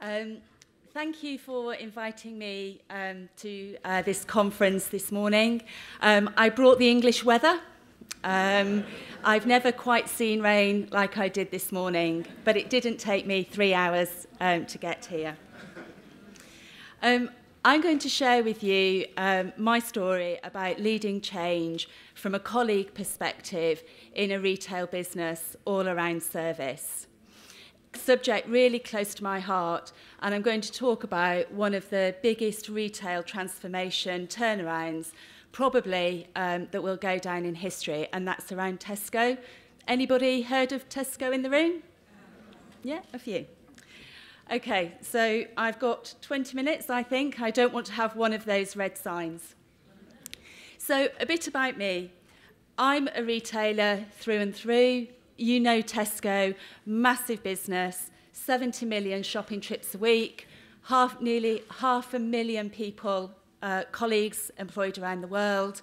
Um, Thank you for inviting me to this conference this morning. I brought the English weather. I've never quite seen rain like I did this morning, but it didn't take me 3 hours to get here. I'm going to share with you my story about leading change from a colleague perspective in a retail business all around service. Subject really close to my heart, and I'm going to talk about one of the biggest retail transformation turnarounds probably that will go down in history, and that's around Tesco. Anybody heard of Tesco in the room? Yeah, a few. Okay, so I've got 20 minutes, I think. I don't want to have one of those red signs. So a bit about me. I'm a retailer through and through. You know Tesco, massive business, 70 million shopping trips a week, nearly 500,000 people, colleagues employed around the world,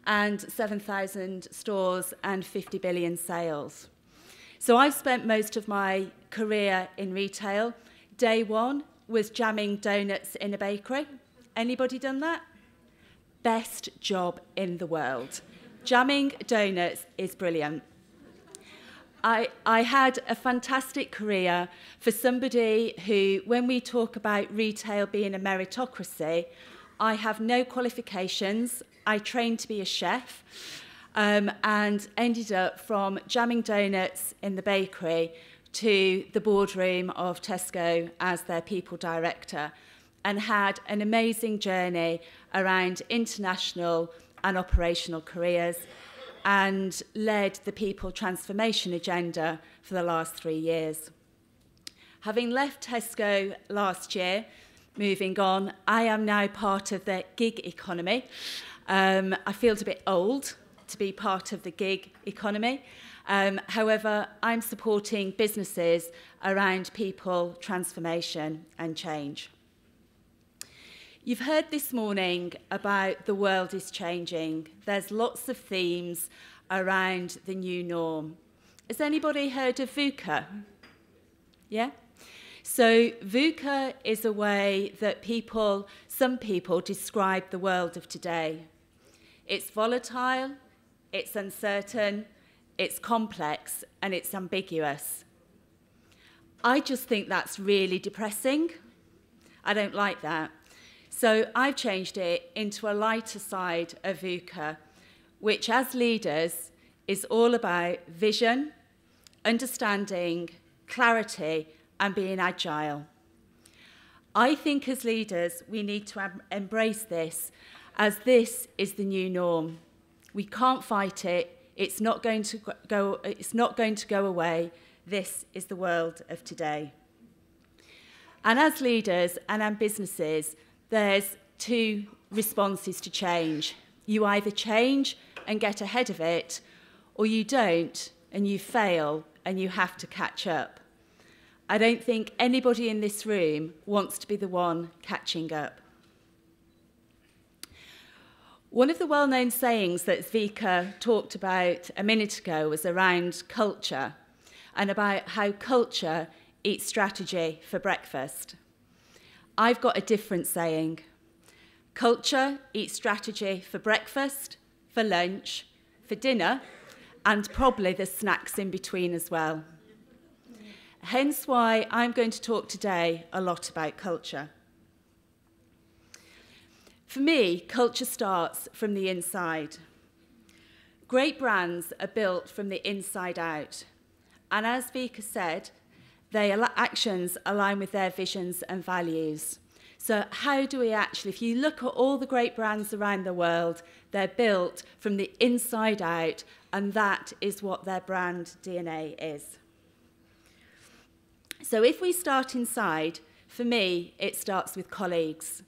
and 7,000 stores and 50 billion sales. So I've spent most of my career in retail. Day one was jamming donuts in a bakery. Anybody done that? Best job in the world. Jamming donuts is brilliant. I had a fantastic career for somebody who, when we talk about retail being a meritocracy, I have no qualifications. I trained to be a chef and ended up from jamming donuts in the bakery to the boardroom of Tesco as their people director, and had an amazing journey around international and operational careers, and led the people transformation agenda for the last 3 years. Having left Tesco last year, moving on, I am now part of the gig economy. I feel a bit old to be part of the gig economy. However, I'm supporting businesses around people transformation and change. You've heard this morning about the world is changing. There's lots of themes around the new norm. Has anybody heard of VUCA? Yeah? So VUCA is a way that some people describe the world of today. It's volatile, it's uncertain, it's complex, and it's ambiguous. I just think that's really depressing. I don't like that. So I've changed it into a lighter side of VUCA, which as leaders is all about vision, understanding, clarity, and being agile. I think as leaders, we need to embrace this, as this is the new norm. We can't fight it. It's not going to go away. This is the world of today. And as leaders and as businesses, there's two responses to change. You either change and get ahead of it, or you don't and you fail and you have to catch up. I don't think anybody in this room wants to be the one catching up. One of the well-known sayings that Vika talked about a minute ago was around culture, and about how culture eats strategy for breakfast. I've got a different saying. Culture eats strategy for breakfast, for lunch, for dinner, and probably the snacks in between as well. Hence why I'm going to talk today a lot about culture. For me, culture starts from the inside. Great brands are built from the inside out. And as Vika said, their actions align with their visions and values. So how do we actually, if you look at all the great brands around the world, they're built from the inside out, and that is what their brand DNA is. So if we start inside, for me, it starts with colleagues.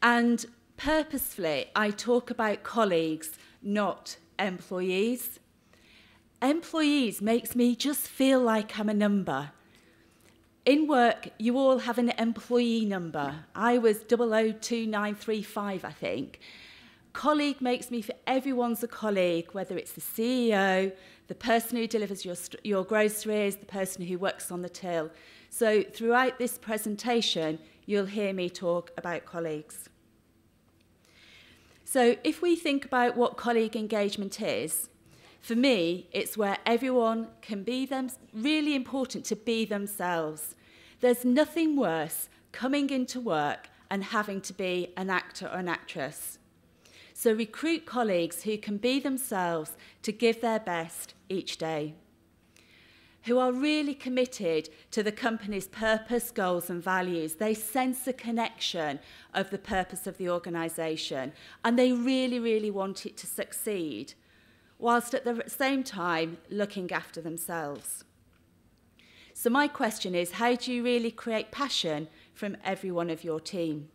And purposefully, I talk about colleagues, not employees. Employees makes me just feel like I'm a number. In work, you all have an employee number. I was 002935, I think. Colleague makes me feel everyone's a colleague, whether it's the CEO, the person who delivers your groceries, the person who works on the till. So throughout this presentation, you'll hear me talk about colleagues. So if we think about what colleague engagement is, for me, it's where everyone can be really important to be themselves. There's nothing worse coming into work and having to be an actor or an actress. So recruit colleagues who can be themselves to give their best each day, who are really committed to the company's purpose, goals and values. They sense the connection of the purpose of the organisation and they really, really want it to succeed, whilst at the same time looking after themselves. So my question is, how do you really create passion from every one of your team?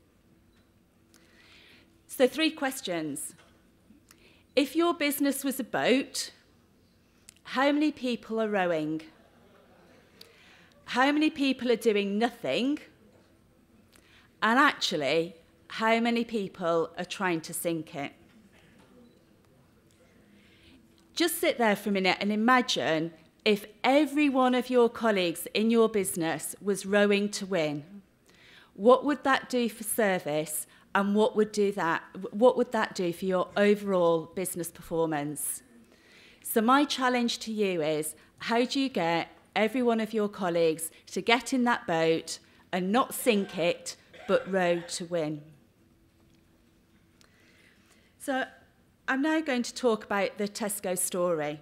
So 3 questions. If your business was a boat, how many people are rowing? How many people are doing nothing? And actually, how many people are trying to sink it? Just sit there for a minute and imagine if every one of your colleagues in your business was rowing to win. What would that do for service, and what would that do for your overall business performance? So my challenge to you is, how do you get every one of your colleagues to get in that boat and not sink it, but row to win? So I'm now going to talk about the Tesco story.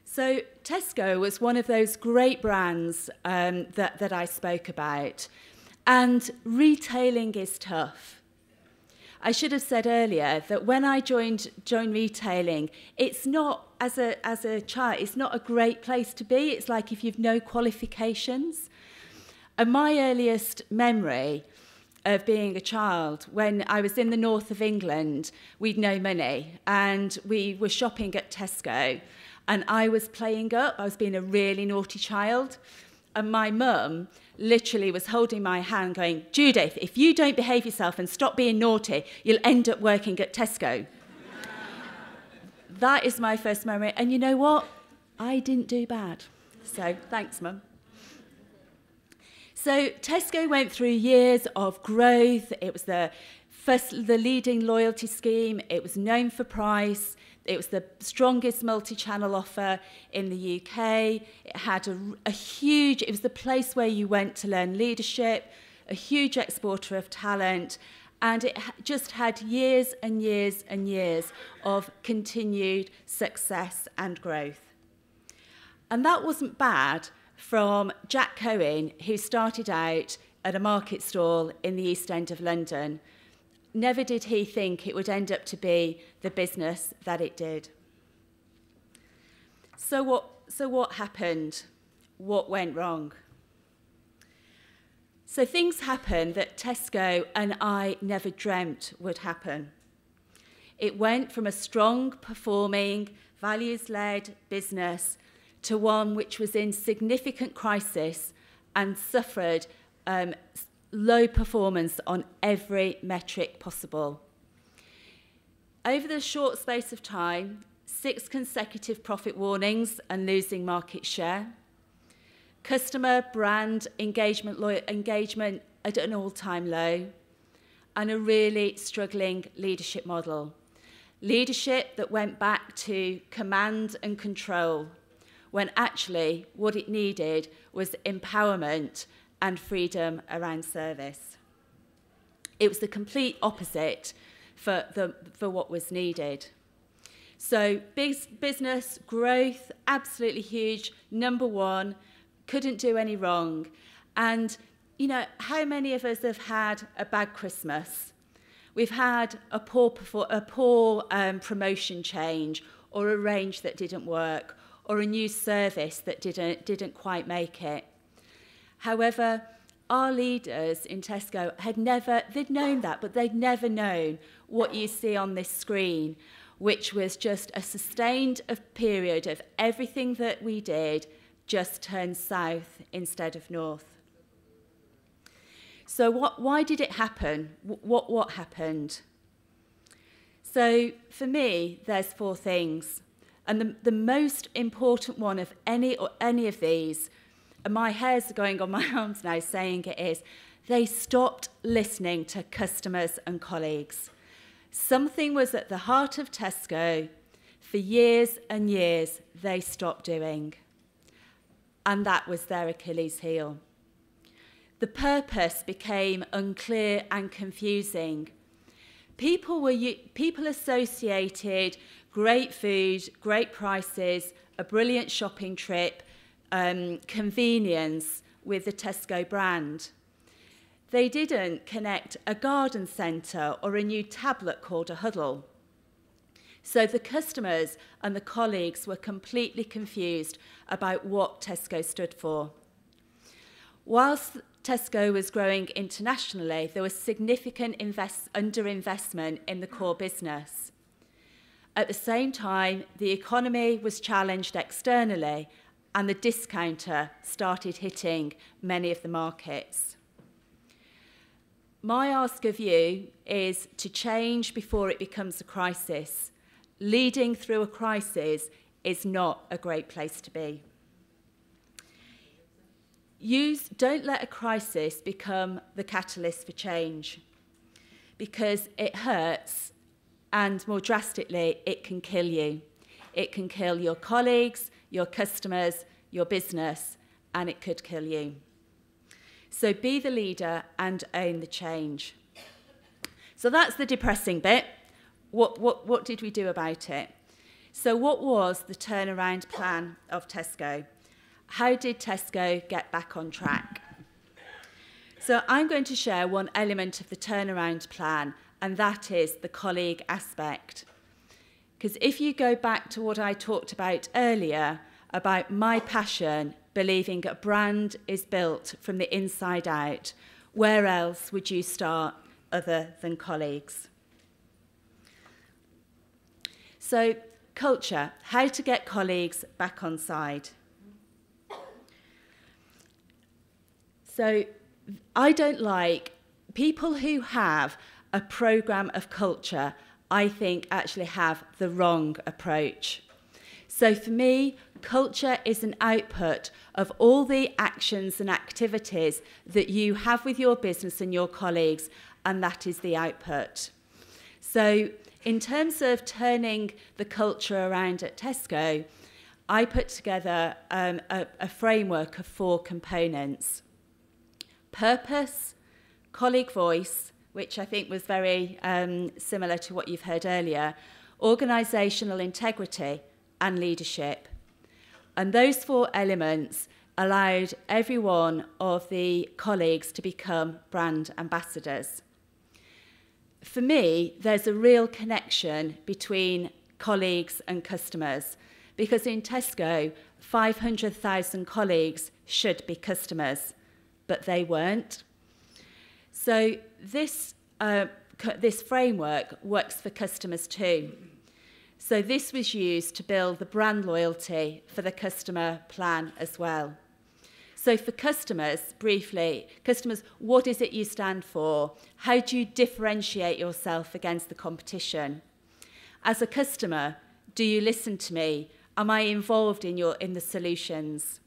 So Tesco was one of those great brands that I spoke about. And retailing is tough. I should have said earlier that when I joined retailing, it's not, as a child, it's not a great place to be. It's like if you've no qualifications. And my earliest memory of being a child, when I was in the north of England, we'd no money, and we were shopping at Tesco, and I was playing up. I was being a really naughty child, and my mum literally was holding my hand going, "Judith, if you don't behave yourself and stop being naughty, you'll end up working at Tesco." That is my first memory. And you know what? I didn't do bad. So thanks, Mum. So Tesco went through years of growth. It was the leading loyalty scheme. It was known for price. It was the strongest multi-channel offer in the UK. It had it was the place where you went to learn leadership, a huge exporter of talent, and it just had years and years and years of continued success and growth. And that wasn't bad from Jack Cohen, who started out at a market stall in the East End of London. Never did he think it would end up to be the business that it did. So what happened? What went wrong? So things happened that Tesco and I never dreamt would happen. It went from a strong performing, values-led business to one which was in significant crisis and suffered low performance on every metric possible. Over the short space of time, 6 consecutive profit warnings and losing market share. Customer brand engagement at an all-time low, and a really struggling leadership model. Leadership that went back to command and control, when actually what it needed was empowerment and freedom around service. It was the complete opposite for what was needed. So business growth, absolutely huge, number 1, couldn't do any wrong. And, you know, how many of us have had a bad Christmas? We've had a poor promotion change, or a range that didn't work, or a new service that didn't quite make it. However, our leaders in Tesco they'd known that, but they'd never known what you see on this screen, which was just a sustained period of everything that we did just turned south instead of north. So why did it happen? What happened? So for me, there's 4 things. And the most important one of any of these my hair's going on my arms now saying it is, they stopped listening to customers and colleagues. Something was at the heart of Tesco for years and years they stopped doing. And that was their Achilles heel. The purpose became unclear and confusing. People associated great food, great prices, a brilliant shopping trip, convenience with the Tesco brand. They didn't connect a garden centre or a new tablet called a Huddle. So the customers and the colleagues were completely confused about what Tesco stood for. Whilst Tesco was growing internationally, there was significant underinvestment in the core business. At the same time, the economy was challenged externally and the discounter started hitting many of the markets. My ask of you is to change before it becomes a crisis. Leading through a crisis is not a great place to be. Don't let a crisis become the catalyst for change, because it hurts, and more drastically, it can kill you. It can kill your colleagues, your customers, your business, and it could kill you. So be the leader and own the change. So that's the depressing bit. What did we do about it? So what was the turnaround plan of Tesco? How did Tesco get back on track? So I'm going to share one element of the turnaround plan, and that is the colleague aspect. Because if you go back to what I talked about earlier, about my passion, believing a brand is built from the inside out, where else would you start other than colleagues? So, culture, how to get colleagues back on side. So, I don't like people who have a programme of culture, I think actually have the wrong approach. So for me, culture is an output of all the actions and activities that you have with your business and your colleagues, and that is the output. So in terms of turning the culture around at Tesco, I put together a framework of 4 components. Purpose, colleague voice, which I think was very similar to what you've heard earlier, organisational integrity and leadership. And those 4 elements allowed every one of the colleagues to become brand ambassadors. For me, there's a real connection between colleagues and customers, because in Tesco, 500,000 colleagues should be customers, but they weren't. So this framework works for customers too. So this was used to build the brand loyalty for the customer plan as well. So for customers, briefly, customers, what is it you stand for? How do you differentiate yourself against the competition? As a customer, do you listen to me? Am I involved in the solutions?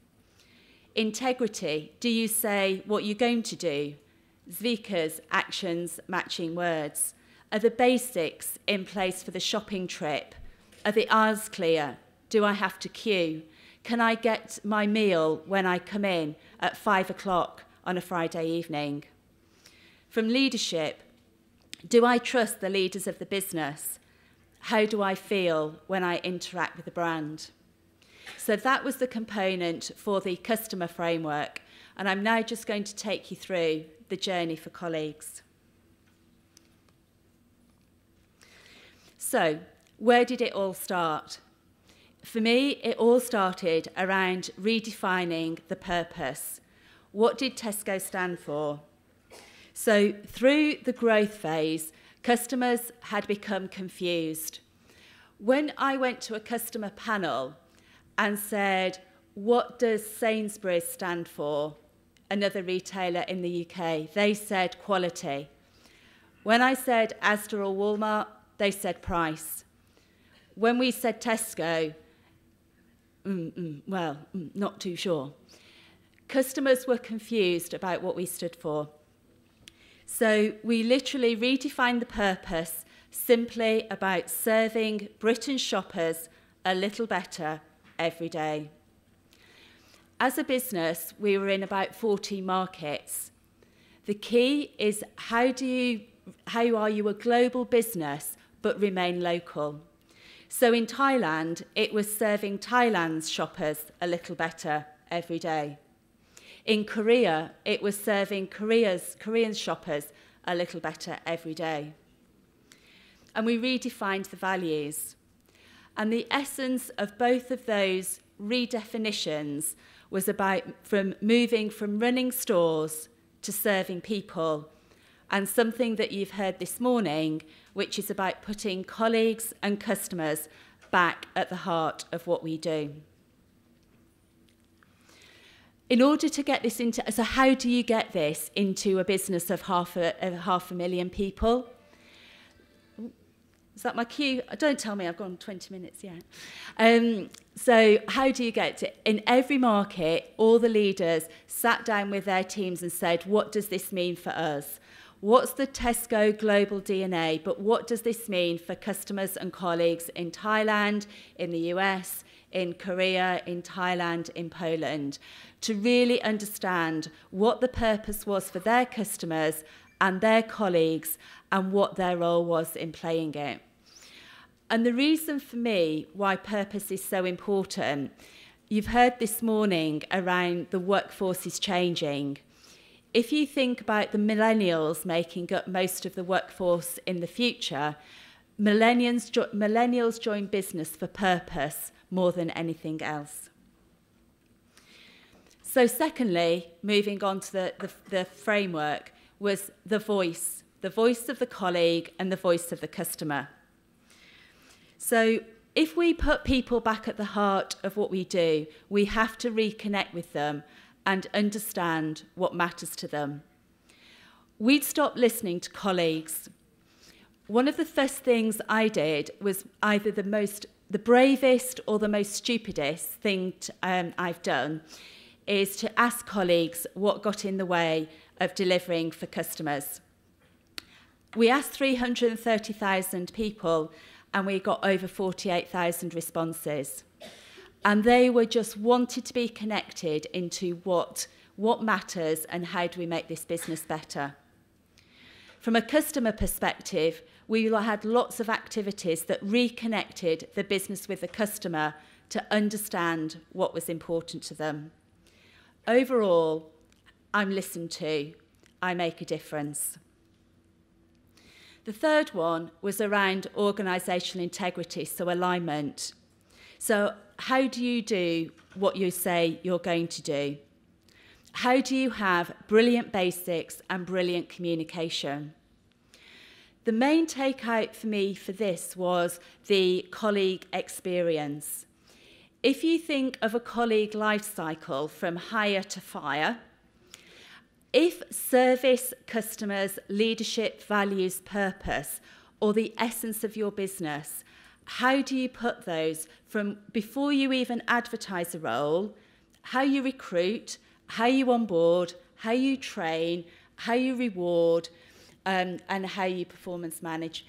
Integrity, do you say what you're going to do? Zvika's actions matching words. Are the basics in place for the shopping trip? Are the aisles clear? Do I have to queue? Can I get my meal when I come in at 5 o'clock on a Friday evening? From leadership, do I trust the leaders of the business? How do I feel when I interact with the brand? So that was the component for the customer framework, and I'm now just going to take you through the journey for colleagues. So, where did it all start? For me, it all started around redefining the purpose. What did Tesco stand for? So, through the growth phase, customers had become confused. When I went to a customer panel and said, what does Sainsbury's stand for? Another retailer in the UK, they said quality. When I said Asda or Walmart, they said price. When we said Tesco, not too sure. Customers were confused about what we stood for. So we literally redefined the purpose simply about serving Britain's shoppers a little better every day. As a business, we were in about 40 markets. The key is how are you a global business but remain local? So in Thailand, it was serving Thailand's shoppers a little better every day. In Korea, it was serving Korean shoppers a little better every day. And we redefined the values. And the essence of both of those redefinitions was about moving from running stores to serving people, and something that you've heard this morning, which is about putting colleagues and customers back at the heart of what we do. In order to get this into, so how do you get this into a business of half a million people? Is that my cue? Don't tell me I've gone 20 minutes yet. So how do you get it? In every market, all the leaders sat down with their teams and said, what does this mean for us? What's the Tesco global DNA? But what does this mean for customers and colleagues in Thailand, in the US, in Korea, in Thailand, in Poland, to really understand what the purpose was for their customers and their colleagues and what their role was in playing it. And the reason for me why purpose is so important, you've heard this morning around the workforce is changing. If you think about the millennials making up most of the workforce in the future, millennials join business for purpose more than anything else. So secondly, moving on to the framework, was the voice of the colleague and the voice of the customer. So if we put people back at the heart of what we do, we have to reconnect with them and understand what matters to them. We'd stop listening to colleagues. One of the first things I did was either the bravest or the most stupidest thing I've done is to ask colleagues what got in the way of delivering for customers. We asked 330,000 people and we got over 48,000 responses. And they were just wanted to be connected into what matters and how do we make this business better. From a customer perspective, we had lots of activities that reconnected the business with the customer to understand what was important to them. Overall, I'm listened to, I make a difference. The third one was around organisational integrity, so alignment. So how do you do what you say you're going to do? How do you have brilliant basics and brilliant communication? The main takeout for me for this was the colleague experience. If you think of a colleague life cycle from hire to fire, if service, customers, leadership, values, purpose, or the essence of your business, how do you put those from before you even advertise a role, how you recruit, how you onboard, how you train, how you reward, and how you performance manage?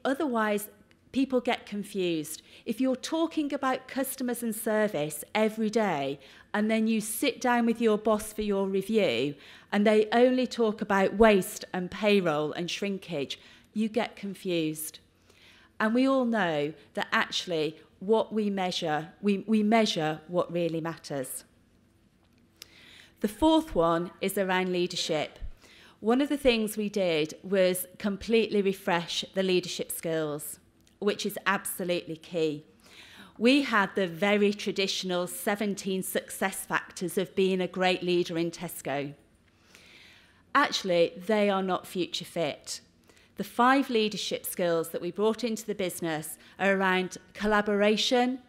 Otherwise, people get confused. If you're talking about customers and service every day, and then you sit down with your boss for your review, and they only talk about waste and payroll and shrinkage, you get confused. And we all know that actually what we measure, we measure what really matters. The fourth one is around leadership. One of the things we did was completely refresh the leadership skills, which is absolutely key. We had the very traditional 17 success factors of being a great leader in Tesco. Actually, they are not future fit. The 5 leadership skills that we brought into the business are around collaboration,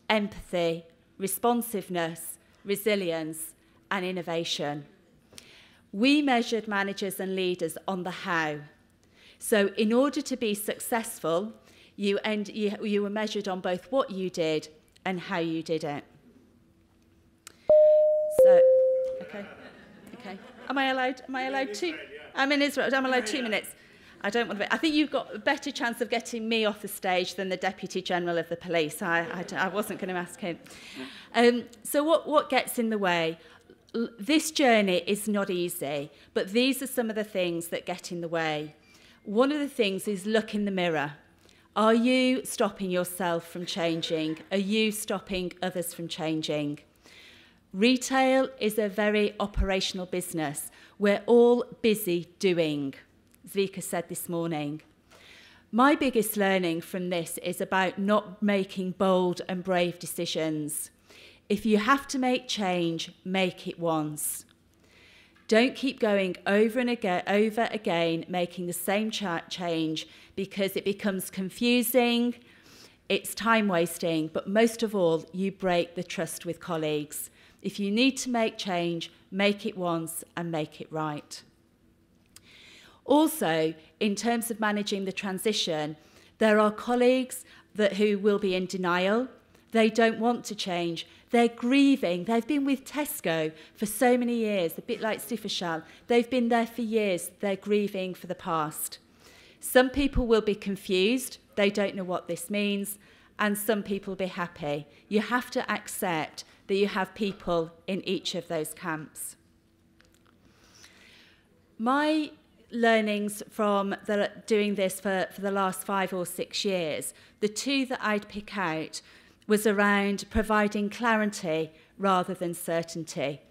empathy, responsiveness, resilience, and innovation. We measured managers and leaders on the how. So in order to be successful, you were measured on both what you did and how you did it. So Am I allowed two? I'm in Israel. I'm allowed 2 minutes. I don't want to. I think you've got a better chance of getting me off the stage than the Deputy General of the Police. I wasn't going to ask him. So what gets in the way? This journey is not easy, but these are some of the things that get in the way. One of the things is look in the mirror. Are you stopping yourself from changing? Are you stopping others from changing? Retail is a very operational business. We're all busy doing, as Vika said this morning. My biggest learning from this is about not making bold and brave decisions. If you have to make change, make it once. Don't keep going over again, making the same change, because it becomes confusing, it's time wasting, but most of all, you break the trust with colleagues. If you need to make change, make it once and make it right. Also, in terms of managing the transition, there are colleagues who will be in denial. They don't want to change. They're grieving. They've been with Tesco for so many years, a bit like Stifashal. They've been there for years. They're grieving for the past. Some people will be confused. They don't know what this means. And some people will be happy. You have to accept that you have people in each of those camps. My learnings from doing this for the last 5 or 6 years, the two that I'd pick out was around providing clarity rather than certainty.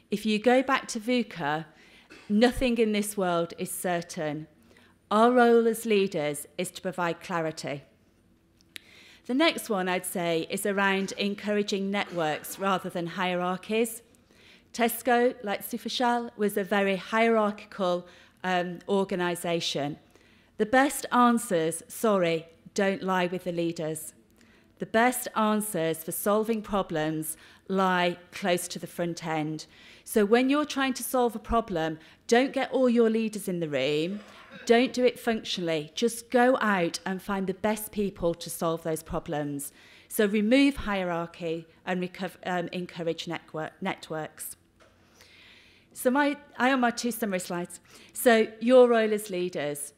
If you go back to VUCA, nothing in this world is certain. Our role as leaders is to provide clarity. The next one I'd say is around encouraging networks rather than hierarchies. Tesco, like Stifashal, was a very hierarchical organisation. The best answers, don't lie with the leaders. The best answers for solving problems lie close to the front end. So when you're trying to solve a problem, don't get all your leaders in the room. Don't do it functionally. Just go out and find the best people to solve those problems. So remove hierarchy and encourage networks. So I am my 2 summary slides. So your role as leaders.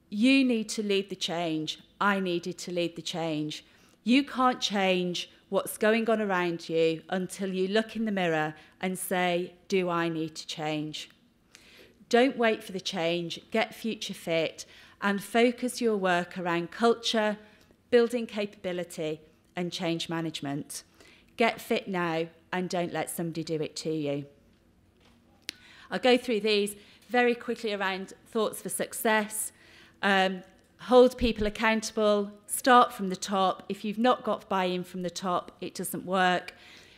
You need to lead the change. I needed to lead the change. You can't change what's going on around you until you look in the mirror and say, do I need to change? Don't wait for the change, get future fit and focus your work around culture, building capability and change management. Get fit now and don't let somebody do it to you. I'll go through these very quickly around thoughts for success. Hold people accountable, start from the top. If you've not got buy-in from the top, it doesn't work.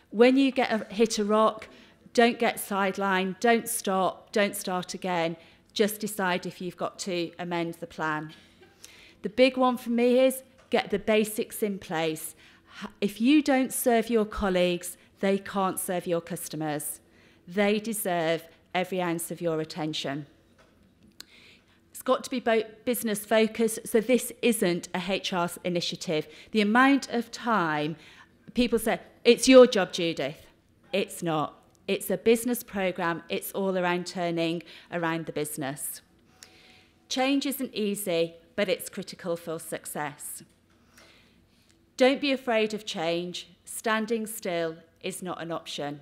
When you hit a rock, don't get sidelined, don't stop, don't start again. Just decide if you've got to amend the plan. The big one for me is get the basics in place. If you don't serve your colleagues, they can't serve your customers. They deserve every ounce of your attention. It's got to be business focused, so this isn't a HR initiative. The amount of time people say, it's your job, Judith. It's not. It's a business programme. It's all around turning around the business. Change isn't easy, but it's critical for success. Don't be afraid of change. Standing still is not an option.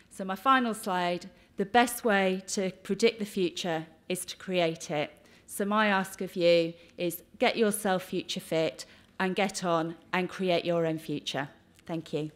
So my final slide, the best way to predict the future is to create it. So my ask of you is get yourself future fit and get on and create your own future. Thank you.